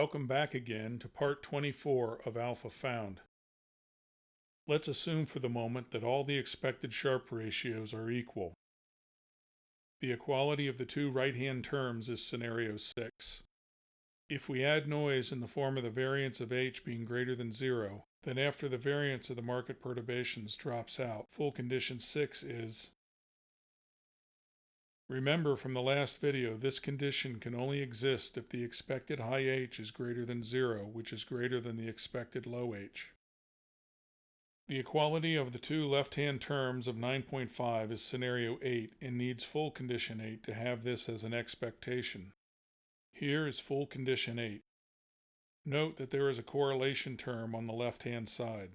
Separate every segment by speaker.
Speaker 1: Welcome back again to part 24 of Alpha Found. Let's assume for the moment that all the expected Sharpe ratios are equal. The equality of the two right-hand terms is scenario 6. If we add noise in the form of the variance of h being greater than 0, then after the variance of the market perturbations drops out, full condition 6 is. Remember from the last video, this condition can only exist if the expected high h is greater than 0, which is greater than the expected low h. The equality of the two left-hand terms of 9.5 is scenario 8 and needs full condition 8 to have this as an expectation. Here is full condition 8. Note that there is a correlation term on the left-hand side.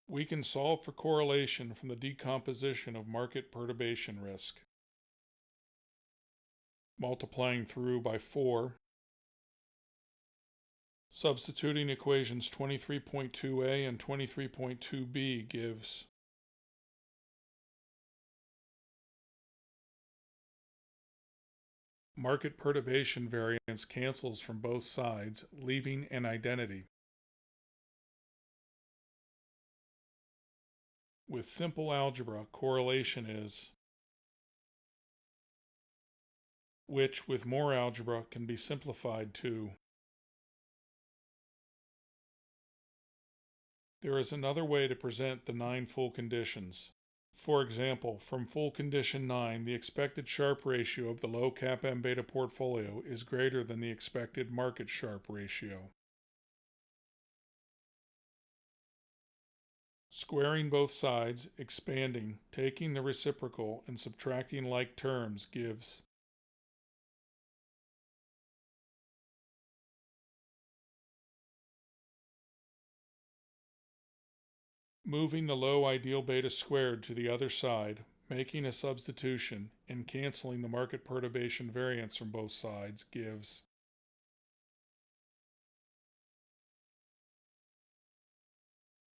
Speaker 1: We can solve for correlation from the decomposition of market perturbation risk. Multiplying through by 4. Substituting equations 23.2a and 23.2b gives market perturbation variance cancels from both sides, leaving an identity. With simple algebra, correlation is, which with more algebra can be simplified to. There is another way to present the 9 full conditions. For example, from full condition 9, the expected Sharpe ratio of the low CAPM beta portfolio is greater than the expected market Sharpe ratio. Squaring both sides, expanding, taking the reciprocal, and subtracting like terms gives moving the low ideal beta squared to the other side, making a substitution, and canceling the market perturbation variance from both sides gives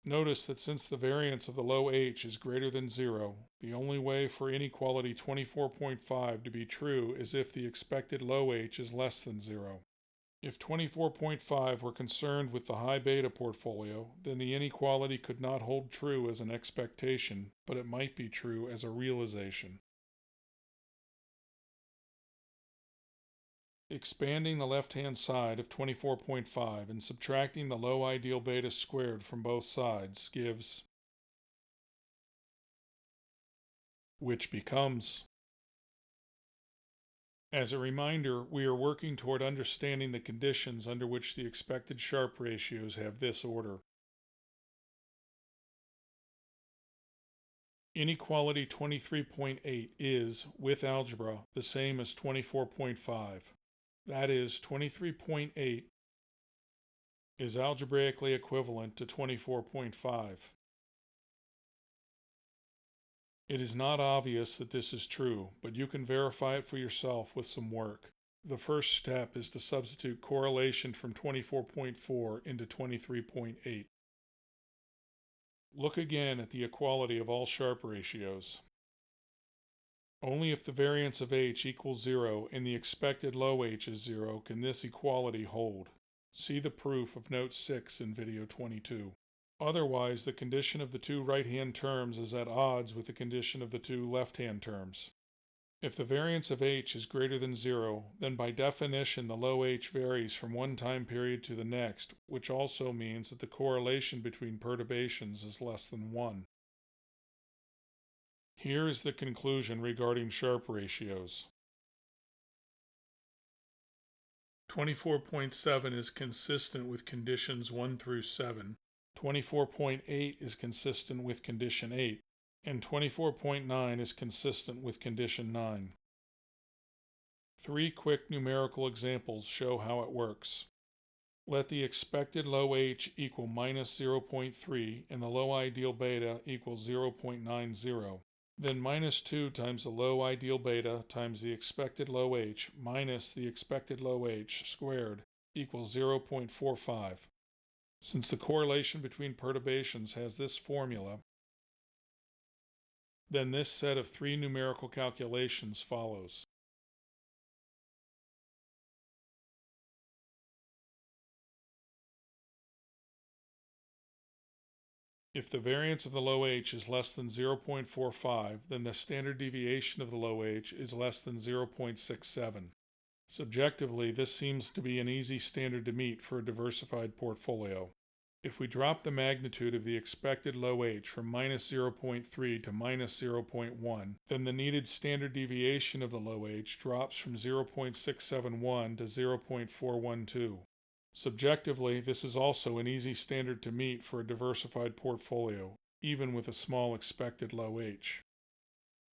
Speaker 1: Notice that since the variance of the low h is greater than 0, the only way for inequality 24.5 to be true is if the expected low h is less than 0. If 24.5 were concerned with the high beta portfolio, then the inequality could not hold true as an expectation, but it might be true as a realization. Expanding the left-hand side of 24.5 and subtracting the low ideal beta squared from both sides gives, which becomes. As a reminder, we are working toward understanding the conditions under which the expected Sharpe ratios have this order. Inequality 23.8 is, with algebra, the same as 24.5. That is, 23.8 is algebraically equivalent to 24.5. It is not obvious that this is true, but you can verify it for yourself with some work. The first step is to substitute correlation from 24.4 into 23.8. Look again at the equality of all Sharpe ratios. Only if the variance of h equals 0 and the expected low h is 0 can this equality hold. See the proof of note 6 in video 22. Otherwise, the condition of the two right-hand terms is at odds with the condition of the two left-hand terms. If the variance of h is greater than 0, then by definition the low h varies from one time period to the next, which also means that the correlation between perturbations is less than 1. Here is the conclusion regarding Sharpe ratios. 24.7 is consistent with conditions 1 through 7. 24.8 is consistent with condition 8, and 24.9 is consistent with condition 9. 3 quick numerical examples show how it works. Let the expected low h equal minus 0.3 and the low ideal beta equal 0.90. Then minus 2 times the low ideal beta times the expected low h minus the expected low h squared equals 0.45. Since the correlation between perturbations has this formula, then this set of 3 numerical calculations follows. If the variance of the low h is less than 0.45, then the standard deviation of the low h is less than 0.67. Subjectively, this seems to be an easy standard to meet for a diversified portfolio. If we drop the magnitude of the expected low h from minus 0.3 to minus 0.1, then the needed standard deviation of the low h drops from 0.671 to 0.412. Subjectively, this is also an easy standard to meet for a diversified portfolio, even with a small expected low h.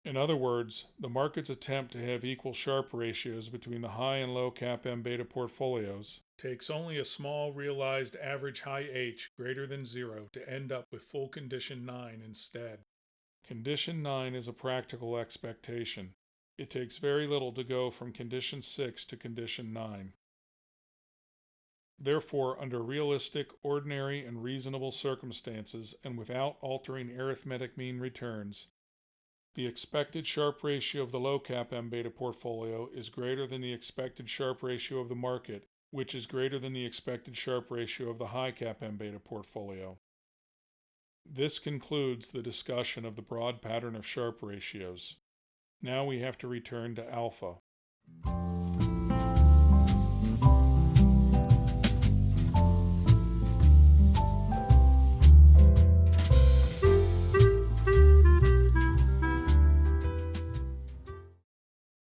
Speaker 1: In other words, the market's attempt to have equal Sharpe ratios between the high and low CAPM beta portfolios takes only a small realized average high h greater than 0 to end up with full condition 9 instead. Condition 9 is a practical expectation. It takes very little to go from condition 6 to condition 9. Therefore, under realistic, ordinary, and reasonable circumstances and without altering arithmetic mean returns, the expected Sharpe ratio of the low CAPM beta portfolio is greater than the expected Sharpe ratio of the market, which is greater than the expected Sharpe ratio of the high CAPM beta portfolio. This concludes the discussion of the broad pattern of Sharpe ratios. Now we have to return to alpha.